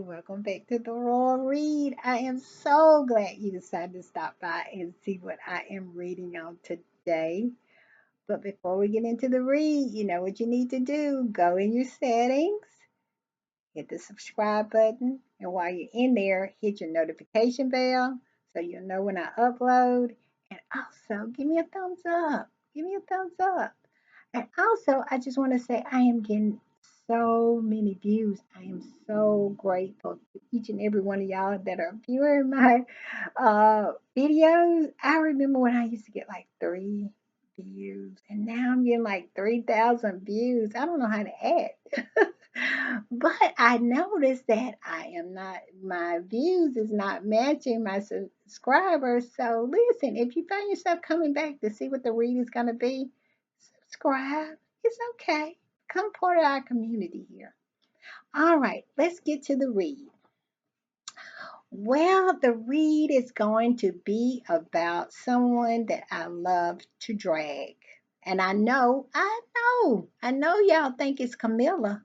welcome back to the Royal Read. I am so glad you decided to stop by and see what I am reading on today. But before we get into the read, you know what you need to do. Go in your settings, hit the subscribe button, and while you're in there, hit your notification bell so you'll know when I upload. And also, give me a thumbs up. Give me a thumbs up. And also, I just want to say I am getting so many views. I am so grateful to each and every one of y'all that are viewing my videos. I remember when I used to get like 3 views, and now I'm getting like 3,000 views. I don't know how to act. But I noticed that my views is not matching my subscribers. So listen, if you find yourself coming back to see what the read is going to be, subscribe. It's okay. Become part of our community here. All right, let's get to the read. Well, the read is going to be about someone that I love to drag. And I know y'all think it's Camilla,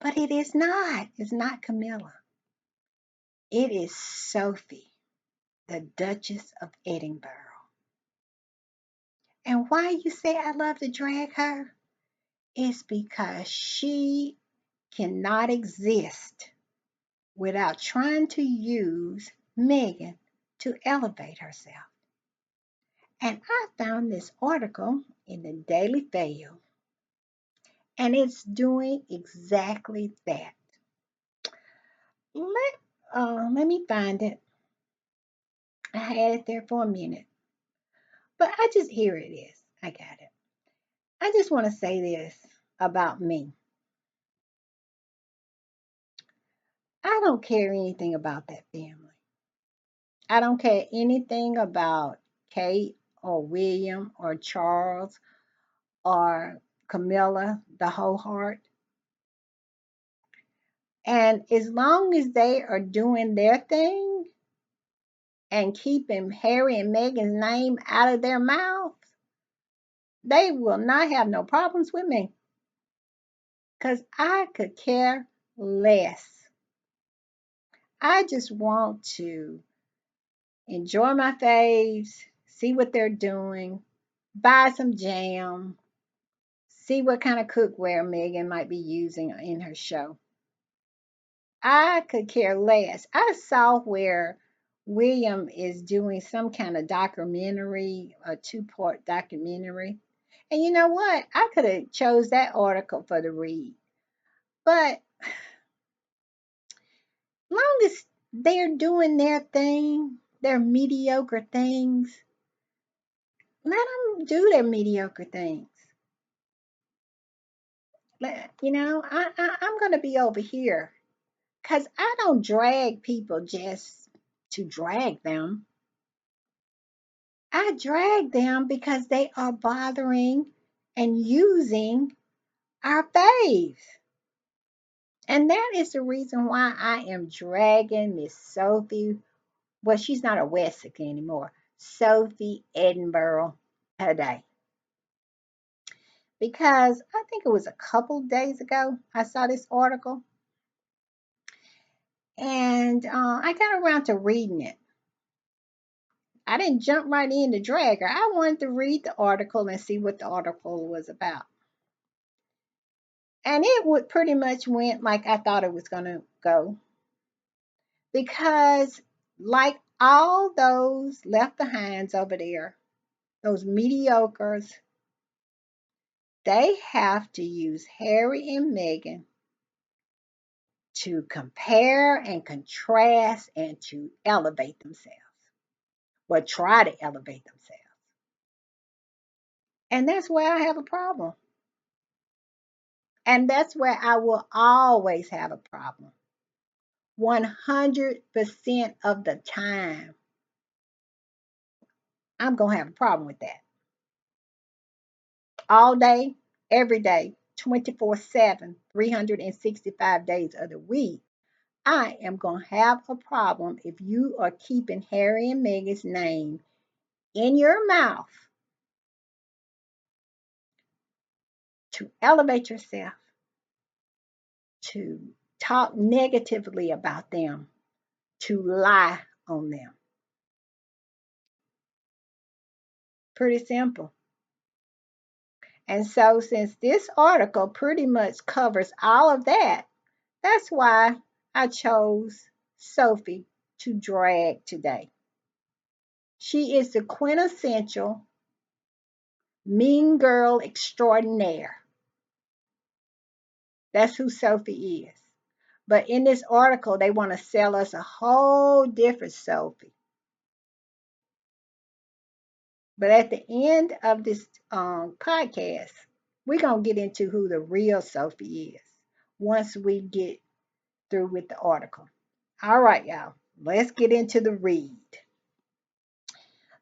but it is not. It's not Camilla. It is Sophie, the Duchess of Edinburgh. And why you say I love to drag her? It's because she cannot exist without trying to use Meghan to elevate herself. And I found this article in the Daily Fail, and it's doing exactly that. Let, let me find it. I had it there for a minute, but here it is. I got it. I just want to say this about me. I don't care anything about that family. I don't care anything about Kate or William or Charles or Camilla, the whole heart. And as long as they are doing their thing and keeping Harry and Meghan's name out of their mouths, they will not have no problems with me. Because I could care less. I just want to enjoy my faves, see what they're doing, buy some jam, see what kind of cookware Meghan might be using in her show. I could care less. I saw where William is doing some kind of documentary, a two-part documentary. And you know what? I could have chose that article for the read. But long as they're doing their thing, their mediocre things, let them do their mediocre things. I'm going to be over here because I don't drag people just to drag them. I drag them because they are bothering and using our faves. And that is the reason why I am dragging Miss Sophie. Well, she's not a Wessex anymore. Sophie Edinburgh today. Because I think it was a couple days ago I saw this article. And I got around to reading it. I didn't jump right in to drag her. I wanted to read the article and see what the article was about. And it would pretty much went like I thought it was going to go. Because, like all those left behinds over there, those mediocres, they have to use Harry and Meghan to compare and contrast and to elevate themselves. Well, try to elevate themselves. And that's where I have a problem. And that's where I will always have a problem. 100% of the time, I'm going to have a problem with that. All day, every day, 24/7, 365 days of the week, I am going to have a problem if you are keeping Harry and Meghan's name in your mouth to elevate yourself, to talk negatively about them, to lie on them. Pretty simple. And so, since this article pretty much covers all of that, that's why I chose Sophie to drag today. She is the quintessential mean girl extraordinaire. That's who Sophie is. But in this article, they want to sell us a whole different Sophie. But at the end of this podcast, we're going to get into who the real Sophie is once we get through with the article. All right, y'all, let's get into the read.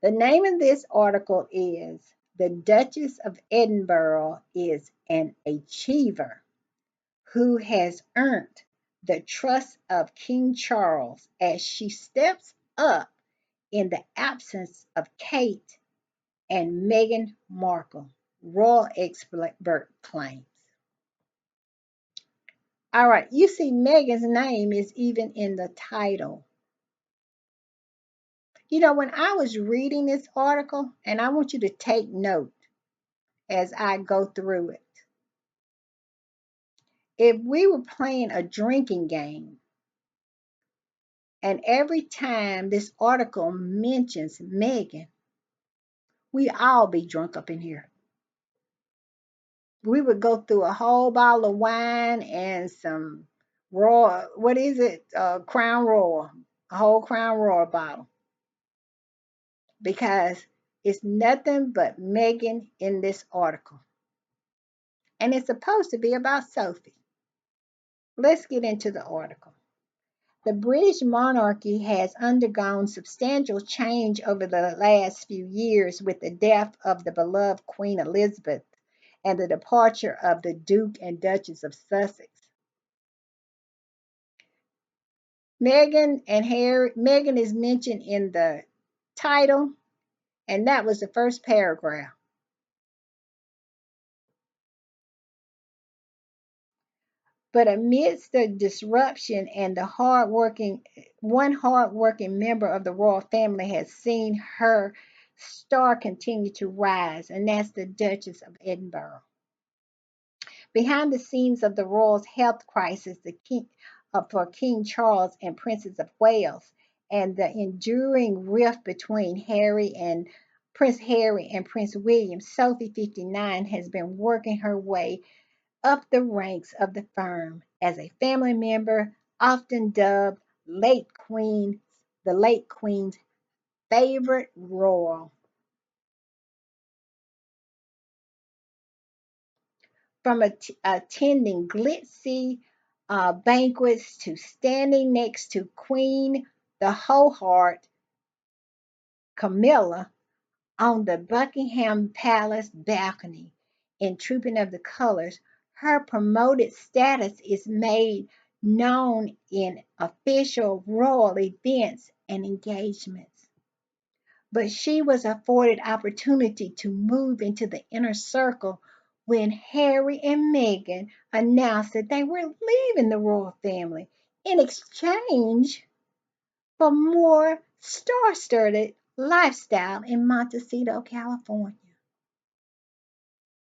The name of this article is The Duchess of Edinburgh is an Achiever who has earned the trust of King Charles as she steps up in the absence of Kate and Meghan Markle, royal expert claims. All right, you see Meghan's name is even in the title. You know, when I was reading this article, and I want you to take note as I go through it. If we were playing a drinking game, and every time this article mentions Meghan, we all be drunk up in here. We would go through a whole bottle of wine and some raw, what is it? Crown Royal, a whole Crown Royal bottle. Because it's nothing but Meghan in this article. And it's supposed to be about Sophie. Let's get into the article. The British monarchy has undergone substantial change over the last few years with the death of the beloved Queen Elizabeth and the departure of the Duke and Duchess of Sussex. Meghan is mentioned in the title, and that was the first paragraph. But amidst the disruption and one hardworking member of the royal family has seen her star continue to rise, and that's the Duchess of Edinburgh. Behind the scenes of the royal health crisis, for King Charles and Princess of Wales, and the enduring rift between Prince Harry and Prince William, Sophie 59 has been working her way up the ranks of the firm as a family member, often dubbed the late Queen's favorite royal. From attending glitzy banquets to standing next to Queen the Wholeheart Camilla on the Buckingham Palace balcony in Trooping of the Colors, her promoted status is made known in official royal events and engagements. But she was afforded opportunity to move into the inner circle when Harry and Meghan announced that they were leaving the royal family in exchange for more star-studded lifestyle in Montecito, California.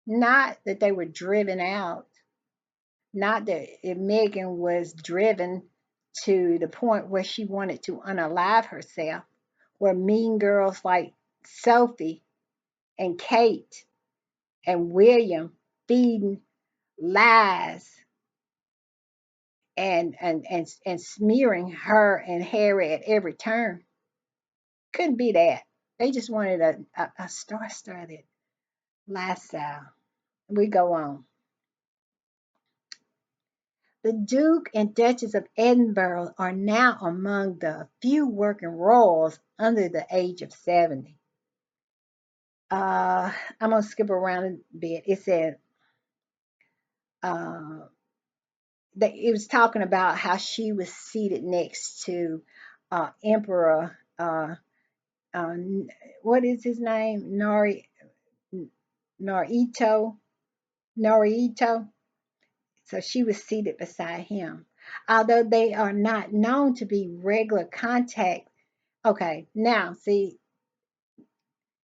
Not that they were driven out, not that Meghan was driven to the point where she wanted to unalive herself, where mean girls like Sophie and Kate and William feeding lies and smearing her and Harry at every turn. Couldn't be that. They just wanted a star-studded lifestyle. We go on. The Duke and Duchess of Edinburgh are now among the few working royals under the age of 70. I'm going to skip around a bit. It said, it was talking about how she was seated next to Emperor, what is his name? Narito. So she was seated beside him. although they are not known to be regular contact. Okay, now see,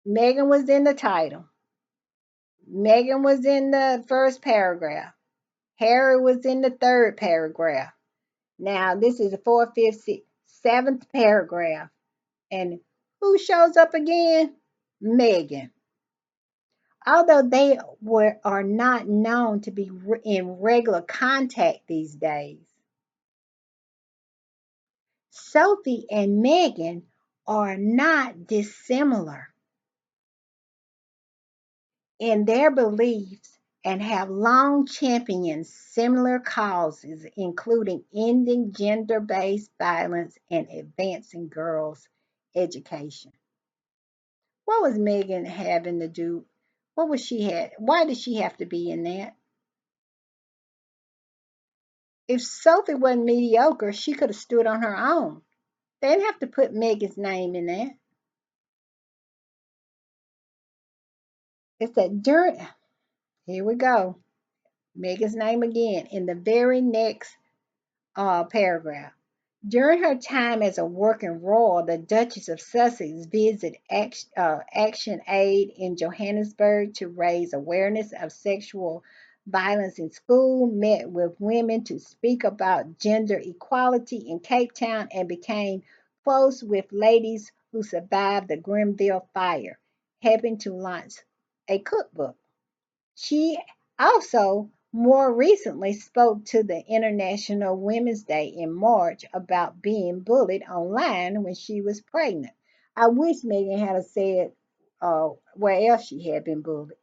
Meghan was in the title. Meghan was in the first paragraph. Harry was in the third paragraph. Now this is the fourth, fifth, sixth, seventh paragraph. And who shows up again? Meghan. Although are not known to be in regular contact these days, Sophie and Meghan are not dissimilar in their beliefs and have long championed similar causes, including ending gender based violence and advancing girls' education. What was Meghan having to do? What was she had? Why did she have to be in that? If Sophie wasn't mediocre, she could have stood on her own. They didn't have to put Meghan's name in there. It's that during, here we go, Meghan's name again in the very next paragraph. During her time as a working royal, the Duchess of Sussex visited Action Aid in Johannesburg to raise awareness of sexual violence in school, met with women to speak about gender equality in Cape Town, and became close with ladies who survived the Grenfell fire, helping to launch a cookbook. She also more recently spoke to the International Women's Day in March about being bullied online when she was pregnant. I wish Meghan had said where else she had been bullied.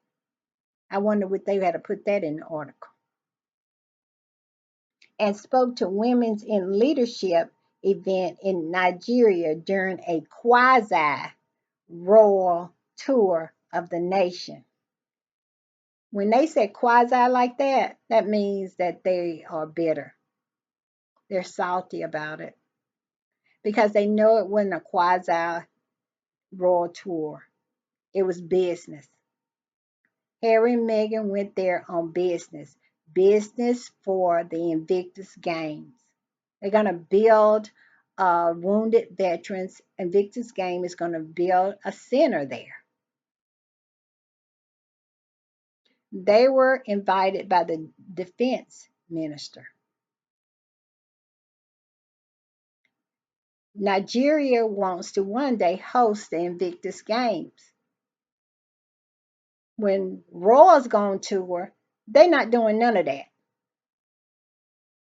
I wonder what they had to put that in the article. And spoke to Women's in Leadership event in Nigeria during a quasi royal tour of the nation. When they say quasi like that, that means that they are bitter. They're salty about it because they know it wasn't a quasi royal tour. It was business. Harry and Meghan went there on business. Business for the Invictus Games. They're going to build wounded veterans. Invictus Game is going to build a center there. They were invited by the defense minister. Nigeria wants to one day host the Invictus Games. When Roy's going to tour, they're not doing none of that.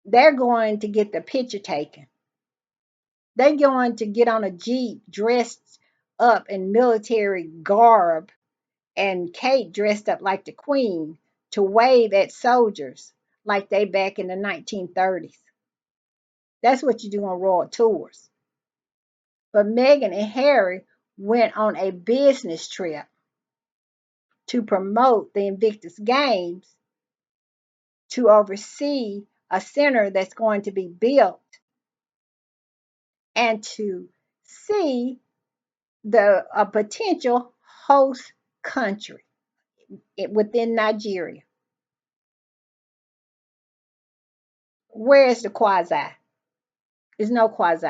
They're going to get the picture taken. They're going to get on a Jeep dressed up in military garb and Kate dressed up like the Queen to wave at soldiers like they back in the 1930s. That's what you do on royal tours. But Meghan and Harry went on a business trip to promote the Invictus Games, to oversee a center that's going to be built, and to see a potential host country within Nigeria. Where is the quasi? There's no quasi.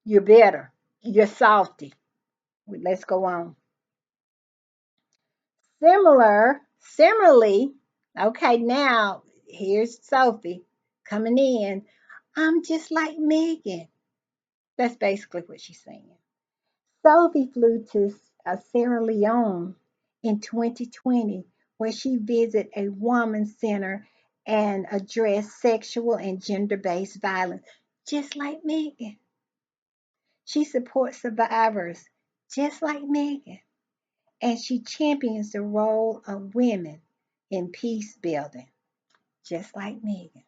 You're better. You're salty. Let's go on. Similarly, okay, now here's Sophie coming in. I'm just like Meghan. That's basically what she's saying. Sophie flew to Sierra Leone in 2020, where she visited a women's center and addressed sexual and gender based violence, just like Meghan. She supports survivors, just like Meghan, and she champions the role of women in peace building, just like Meghan.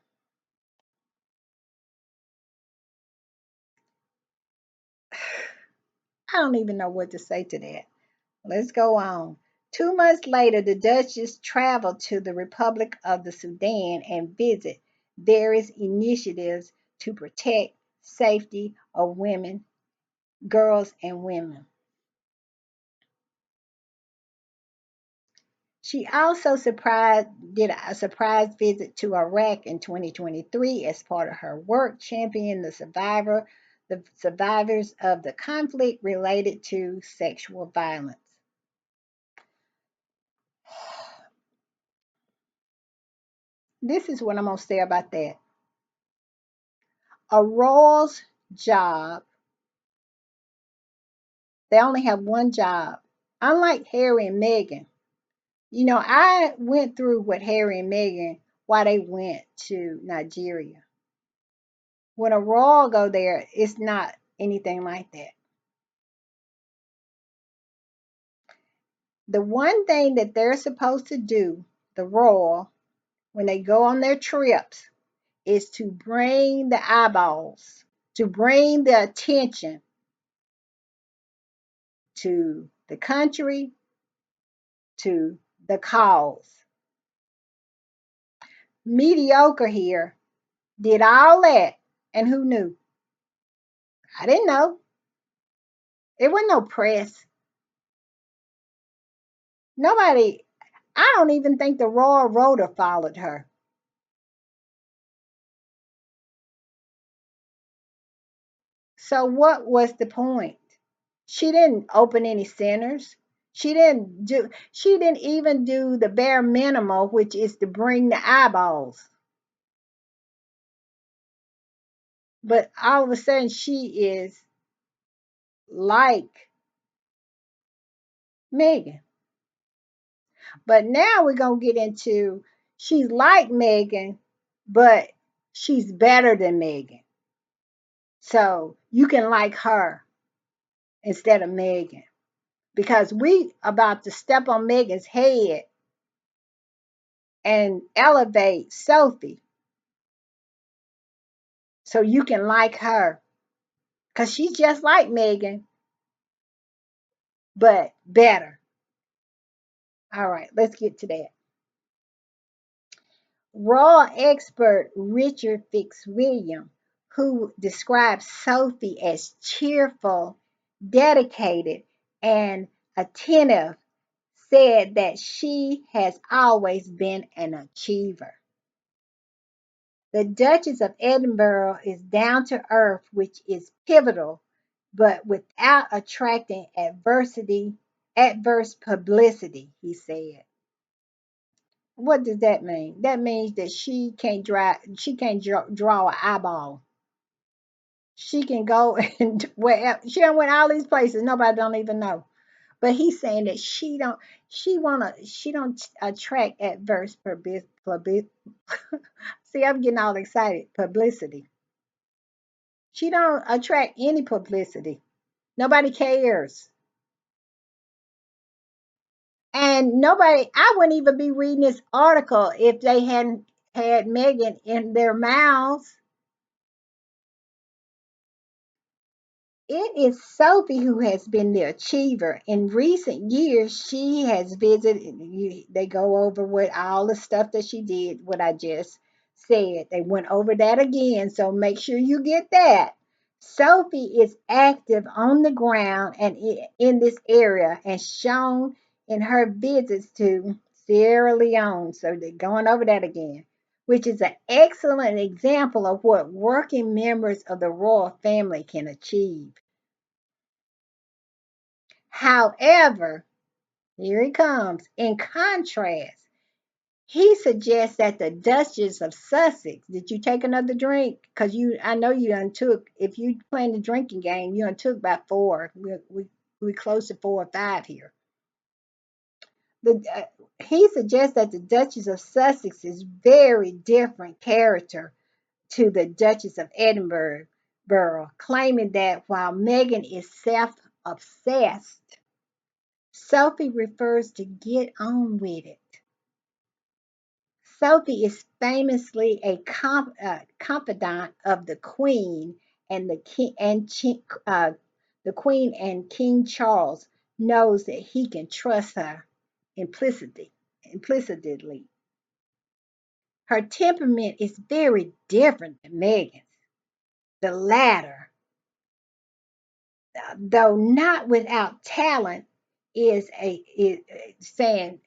I don't even know what to say to that. Let's go on. 2 months later, the Duchess traveled to the Republic of the Sudan and visit various initiatives to protect safety of women, girls, and women. She also did a surprise visit to Iraq in 2023 as part of her work championing the survivors of the conflict related to sexual violence. This is what I'm going to say about that. A royal's job, they only have one job. Unlike Harry and Meghan, I went through what Harry and Meghan, why they went to Nigeria. When a royal go there, it's not anything like that. The one thing that they're supposed to do, the royal, when they go on their trips, is to bring the eyeballs, to bring the attention to the country, to the cause. Mediocre here did all that, and who knew? I didn't know. It wasn't no press. Nobody, I don't even think the Royal Rota followed her. So what was the point? She didn't open any centers. She didn't even do the bare minimum, which is to bring the eyeballs. But all of a sudden she is like Meghan. But now we're gonna get into she's like Meghan, but she's better than Meghan. So you can like her instead of Meghan. Because we about to step on Meghan's head and elevate Sophie so you can like her. Because she's just like Meghan, but better. All right, let's get to that. Royal expert Richard Fitzwilliam, who describes Sophie as cheerful, dedicated, and attentive, said that she has always been an achiever. The Duchess of Edinburgh is down to earth, which is pivotal, but without attracting adverse publicity, he said. What does that mean? That means that she can't draw an eyeball. She can go and wherever she done went all these places, nobody don't even know. But he's saying that she don't attract adverse publicity. See, I'm getting all excited. Publicity. She don't attract any publicity. Nobody cares. And nobody, I wouldn't even be reading this article if they hadn't had Meghan in their mouths. It is Sophie who has been the achiever. In recent years, she has visited, they go over what all the stuff that she did, what I just said. They went over that again, so make sure you get that. Sophie is active on the ground and in this area and shown in her visits to Sierra Leone. So they're going over that again, which is an excellent example of what working members of the royal family can achieve. However, here he comes. In contrast, he suggests that the Duchess of Sussex. Did you take another drink? Because I know you untook. If you playing the drinking game, you untook about four. We close to 4 or 5 here. He suggests that the Duchess of Sussex is very different character to the Duchess of Edinburgh, claiming that while Meghan is self-obsessed, Sophie refers to get on with it. Sophie is famously a confidant of the Queen and the Queen and King Charles knows that he can trust her implicitly. Her temperament is very different than Meghan's. The latter, though not without talent, is saying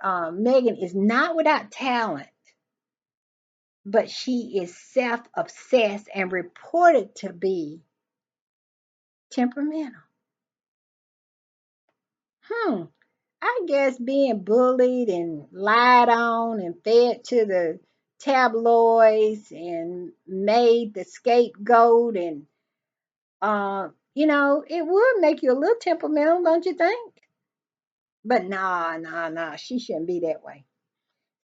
Meghan is not without talent, but she is self-obsessed and reported to be temperamental. Hmm. I guess being bullied and lied on and fed to the tabloids and made the scapegoat, and it would make you a little temperamental, don't you think? But nah, nah, nah, she shouldn't be that way.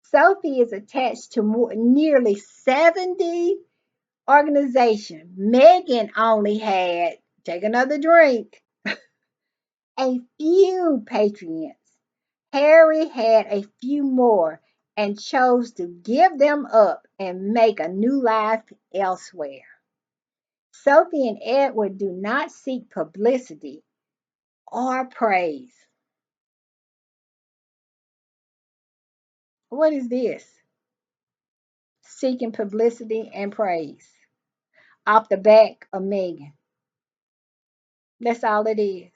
Sophie is attached to nearly 70 organizations. Meghan only had, take another drink, a few patrons. Harry had a few more and chose to give them up and make a new life elsewhere. Sophie and Edward do not seek publicity or praise. What is this? Seeking publicity and praise off the back of Meghan. That's all it is.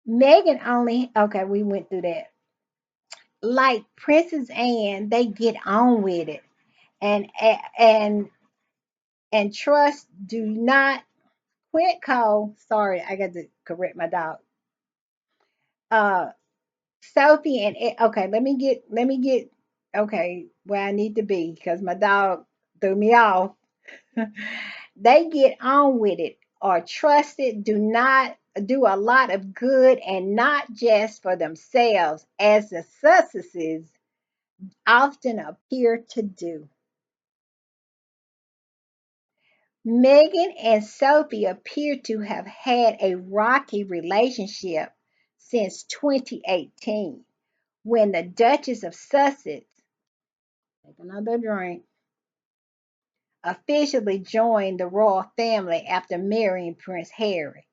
Meghan only, okay, we went through that. Like Princess Anne, they get on with it. And and and trust do not quit call. Sorry, I got to correct my dog. Uh Sophie and okay, let me get okay where I need to be because my dog threw me off. They get on with it, are trusted, do not do a lot of good and not just for themselves, as the Sussexes often appear to do. Meghan and Sophie appear to have had a rocky relationship since 2018 when the Duchess of Sussex, take another drink, officially joined the royal family after marrying Prince Harry.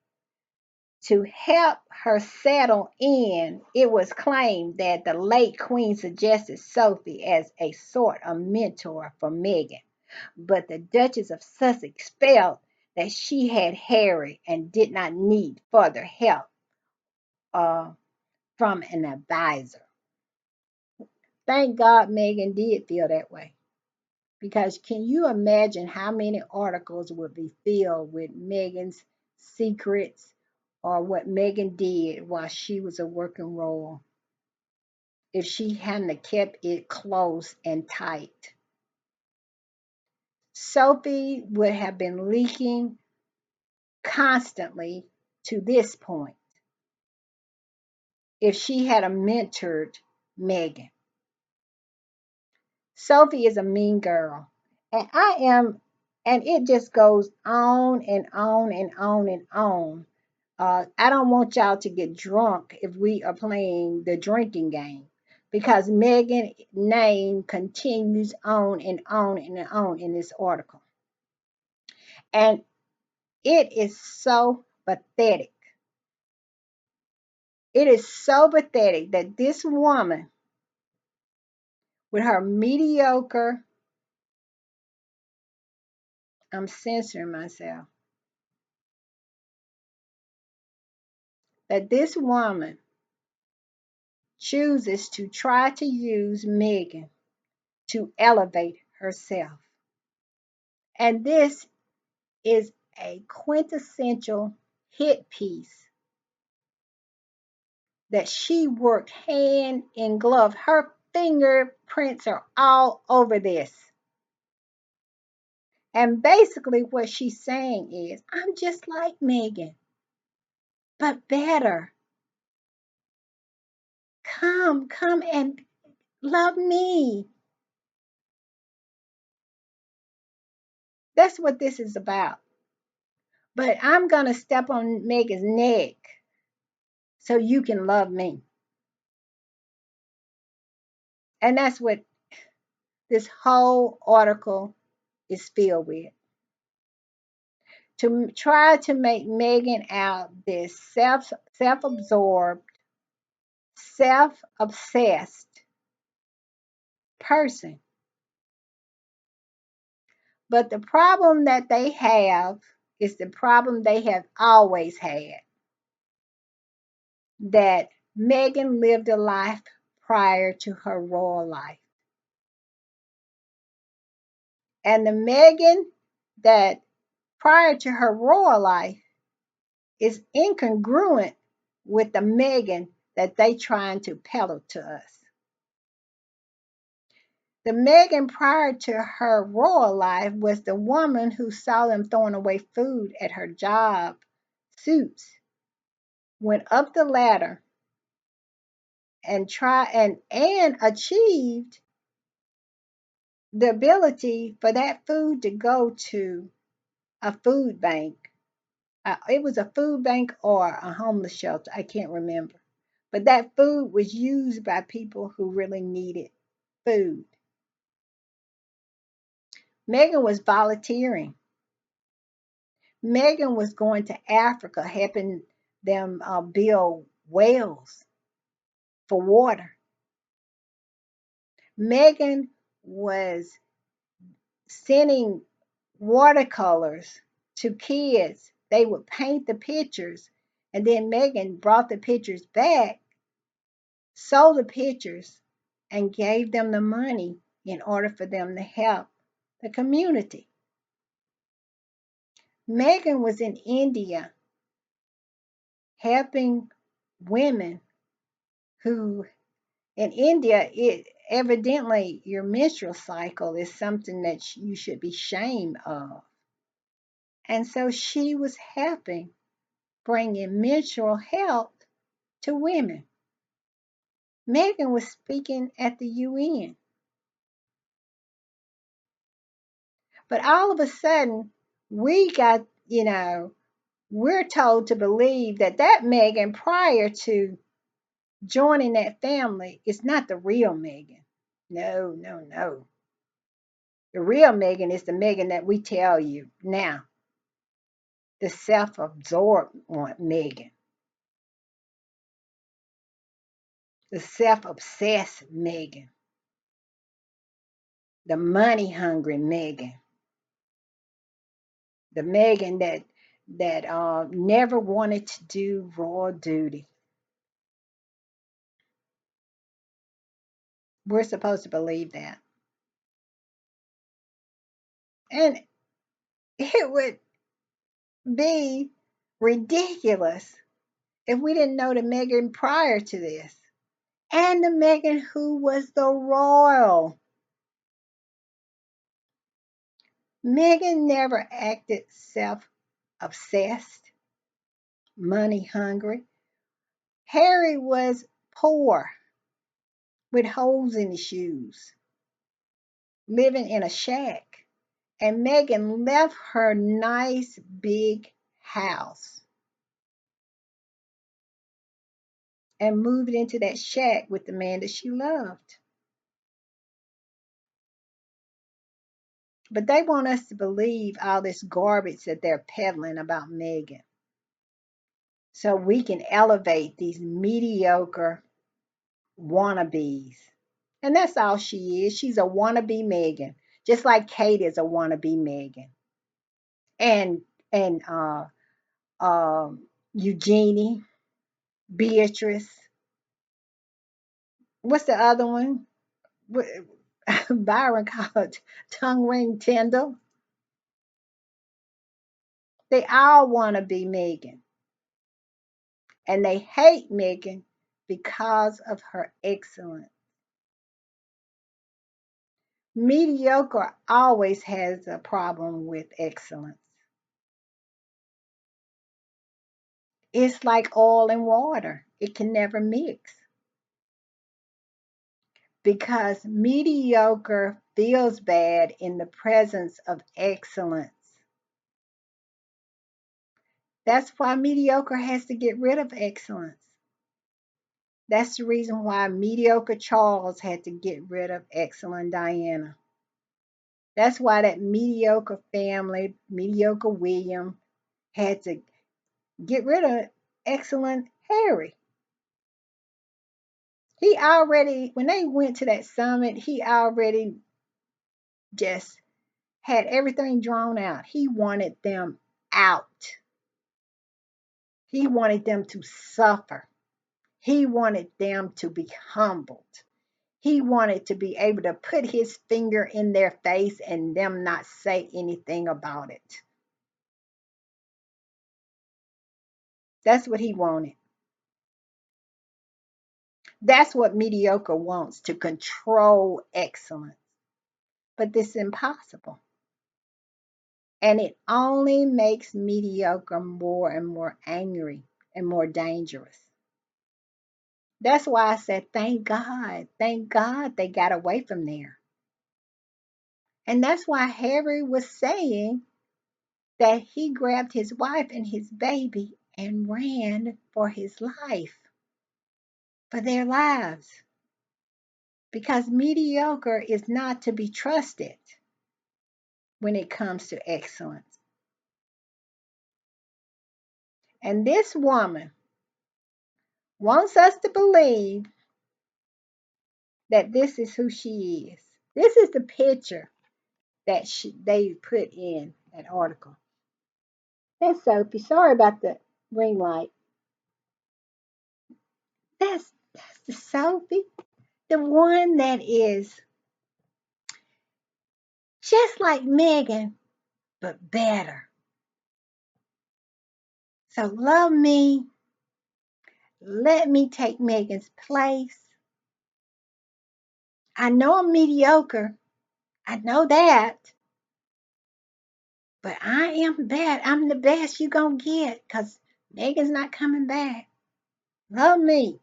To help her settle in, it was claimed that the late Queen suggested Sophie as a sort of mentor for Meghan, but the Duchess of Sussex felt that she had Harry and did not need further help uh, from an advisor. Thank God Meghan did feel that way. Because can you imagine how many articles would be filled with Meghan's secrets or what Meghan did while she was a working royal if she hadn't kept it close and tight? Sophie would have been leaking constantly to this point if she had a mentored Meghan. Sophie is a mean girl. And I am, and it just goes on and on and on and on. I don't want y'all to get drunk if we are playing the drinking game because Meghan's name continues on and on and on in this article. And it is so pathetic. It is so pathetic that this woman, with her mediocre, I'm censoring myself, that this woman chooses to try to use Meghan to elevate herself. And this is a quintessential hit piece that she worked hand in glove. Her fingerprints are all over this. And basically, what she's saying is, I'm just like Meghan, but better. Come and love me. That's what this is about. But I'm going to step on Meghan's neck so you can love me. And that's what this whole article is filled with. To try to make Meghan out this self-absorbed, self-obsessed person. But the problem that they have is the problem they have always had. that Meghan lived a life prior to her royal life. And the Meghan that prior to her royal life is incongruent with the Meghan that they trying to peddle to us. The Meghan prior to her royal life was the woman who saw them throwing away food at her job, suits, went up the ladder and achieved the ability for that food to go to a food bank. It was a food bank or a homeless shelter. I can't remember. But that food was used by people who really needed food. Meghan was volunteering. Meghan was going to Africa, helping them build wells for water. Meghan was sending watercolors to kids. They would paint the pictures, and then Meghan brought the pictures back, sold the pictures, and gave them the money in order for them to help the community. Meghan was in India helping women who, in India, it evidently your menstrual cycle is something that you should be ashamed of. And so she was helping bringing menstrual health to women. Meghan was speaking at the UN. But all of a sudden, we got, we're told to believe that Meghan prior to joining that family is not the real Meghan. No, no, no. The real Meghan is the Meghan that we tell you now, the self absorbed Meghan, the self obsessed Meghan, the money hungry Meghan, the Meghan that never wanted to do royal duty. We're supposed to believe that. And it would be ridiculous if we didn't know the Meghan prior to this. And the Meghan who was the royal. Meghan never acted self obsessed, money hungry. Harry was poor with holes in his shoes, living in a shack. And Meghan left her nice big house and moved into that shack with the man that she loved. But they want us to believe all this garbage that they're peddling about Meghan, so we can elevate these mediocre wannabes. And that's all she is. She's a wannabe Meghan, just like Kate is a wannabe Meghan. And Eugenie, Beatrice. What's the other one? Byron called tongue ring Tyndall. They all want to be Meghan. And they hate Meghan because of her excellence. Mediocre always has a problem with excellence. It's like oil and water, it can never mix because mediocre feels bad in the presence of excellence. That's why mediocre has to get rid of excellence. That's the reason why mediocre Charles had to get rid of excellent Diana. That's why that mediocre family, mediocre William, had to get rid of excellent Harry. He already, when they went to that summit, he already just had everything drawn out. He wanted them out. He wanted them to suffer. He wanted them to be humbled. He wanted to be able to put his finger in their face and them not say anything about it. That's what he wanted. That's what mediocre wants, to control excellence. But this is impossible. And it only makes mediocre more and more angry and more dangerous. That's why I said, thank God they got away from there. And that's why Harry was saying that he grabbed his wife and his baby and ran for his life, for their lives. Because mediocre is not to be trusted when it comes to excellence. And this woman wants us to believe that this is who she is. This is the picture that they put in that article. That's Sophie. Sorry about the ring light. That's the Sophie, the one that is just like Meghan, but better. So love me. Let me take Meghan's place. I know I'm mediocre. I know that. But I am bad. I'm the best you gonna get because Meghan's not coming back. Love me.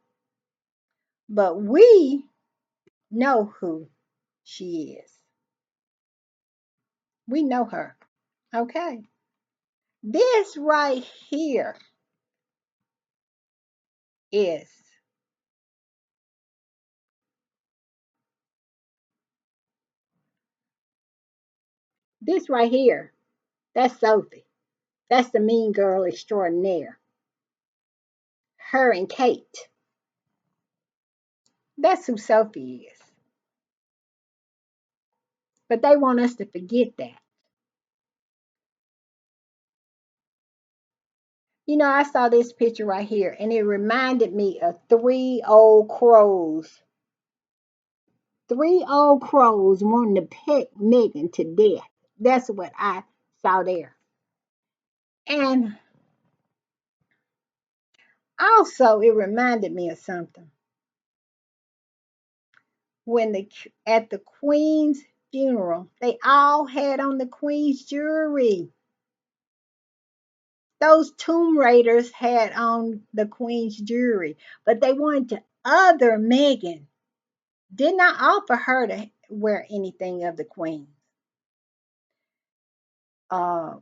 But we know who she is. We know her. Okay. This right here is this right here. That's Sophie. That's the mean girl extraordinaire. Her and Kate. That's who Sophie is. But they want us to forget that. You know, I saw this picture right here and it reminded me of three old crows. Three old crows wanting to peck Meghan to death. That's what I saw there. And also, it reminded me of something. When at the Queen's funeral, they all had on the Queen's jewelry. Those tomb raiders had on the Queen's jewelry, but they wanted to other Meghan. Did not offer her to wear anything of the Queen. Uh,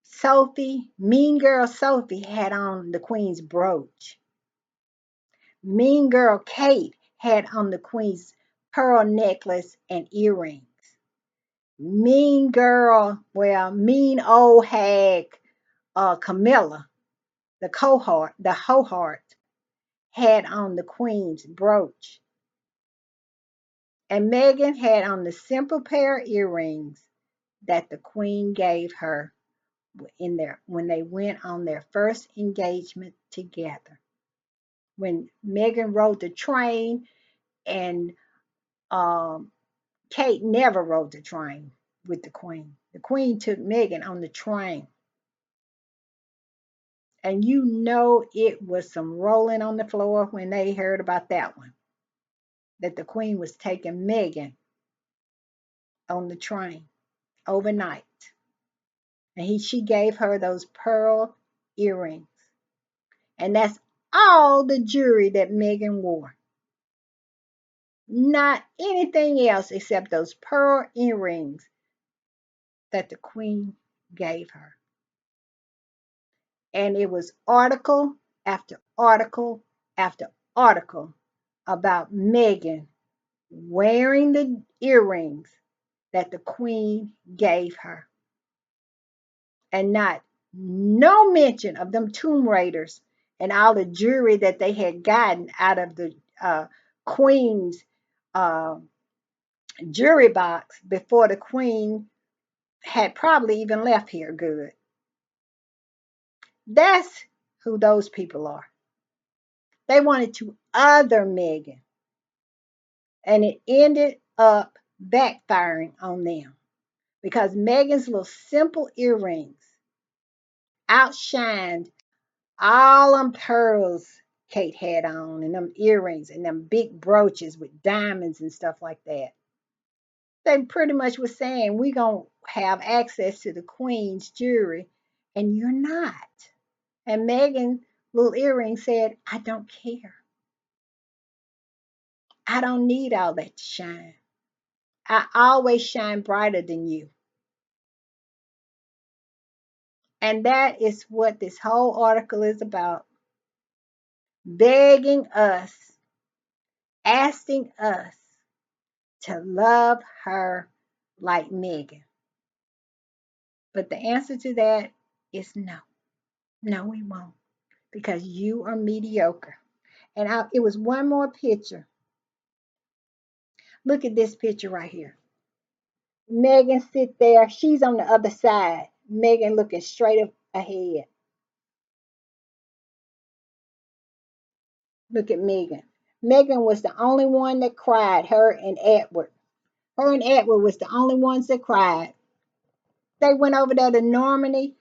Sophie, mean girl Sophie, had on the Queen's brooch. Mean girl Kate had on the Queen's pearl necklace and earrings. Mean old hag Camilla, the Hohart, had on the Queen's brooch. And Meghan had on the simple pair of earrings that the Queen gave her when they went on their first engagement together. When Meghan rode the train and Kate never rode the train with the Queen. The Queen took Meghan on the train. And you know it was some rolling on the floor when they heard about that one. That the Queen was taking Meghan on the train overnight. And she gave her those pearl earrings. And that's all the jewelry that Meghan wore. Not anything else except those pearl earrings that the Queen gave her. And it was article after article after article about Meghan wearing the earrings that the Queen gave her. And no mention of them tomb raiders and all the jewelry that they had gotten out of the Queen's uh, jewelry box before the Queen had probably even left here good. That's who those people are. They wanted to other Meghan. And it ended up backfiring on them because Meghan's little simple earrings outshined all them pearls Kate had on and them earrings and them big brooches with diamonds and stuff like that. They pretty much was saying we gonna have access to the Queen's jewelry, and you're not. And Megan little earring said, I don't care. I don't need all that to shine. I always shine brighter than you. And that is what this whole article is about. Begging us, asking us to love her like Meghan. But the answer to that is no. No, we won't. Because you are mediocre. And it was one more picture. Look at this picture right here. Meghan sit there. She's on the other side. Meghan looking straight ahead. Look at Meghan. Meghan was the only one that cried, her and Edward. Her and Edward was the only ones that cried. They went over there to Normandy.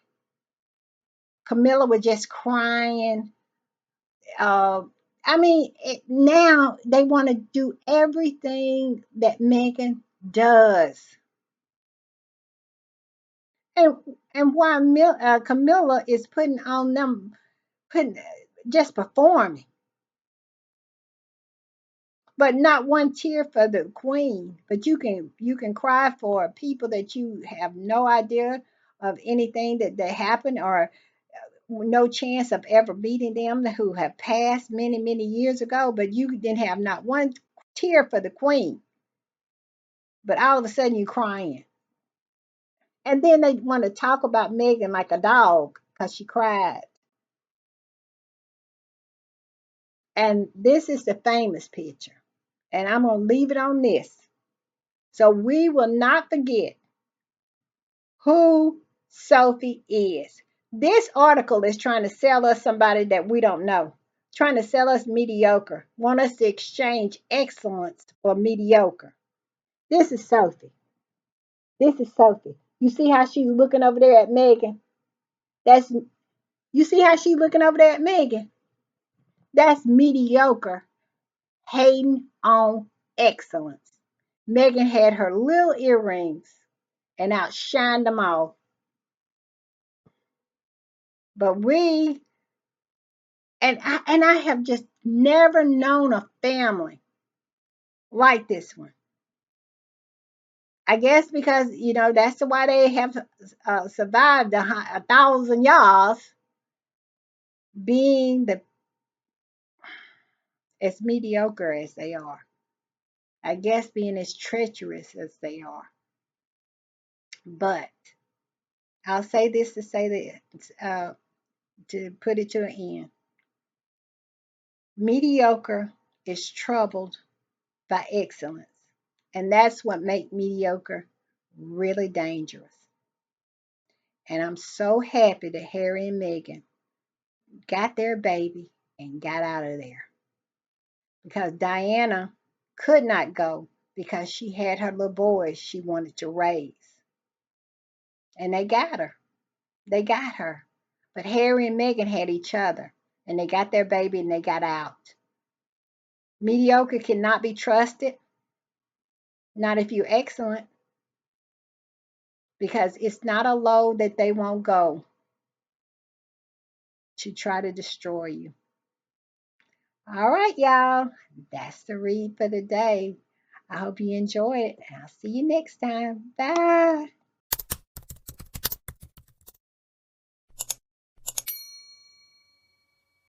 Camilla was just crying. Uh, now they want to do everything that Meghan does. And while Camilla is putting on them, putting just performing, but not one tear for the Queen. But you can cry for people that you have no idea of anything that happened or no chance of ever meeting them who have passed many many years ago. But you didn't have not one tear for the Queen. But all of a sudden you're crying. And then they want to talk about Meghan like a dog because she cried. And this is the famous picture. And I'm going to leave it on this. So we will not forget who Sophie is. This article is trying to sell us somebody that we don't know, trying to sell us mediocre, want us to exchange excellence for mediocre. This is Sophie. This is Sophie. You see how she's looking over there at Meghan? That's You see how she's looking over there at Meghan? That's mediocre hating on excellence. Meghan had her little earrings and outshined them all. But I have just never known a family like this one. I guess because that's why they have survived 1,000 years, being as mediocre as they are. I guess being as treacherous as they are. But I'll say this to say this, to put it to an end. Mediocre is troubled by excellence. And that's what makes mediocre really dangerous. And I'm so happy that Harry and Meghan got their baby and got out of there. Because Diana could not go because she had her little boys she wanted to raise. And they got her. They got her. But Harry and Meghan had each other. And they got their baby and they got out. Mediocre cannot be trusted. Not if you're excellent. Because it's not a low that they won't go to try to destroy you. All right, y'all. That's the read for today. I hope you enjoy it. I'll see you next time. Bye.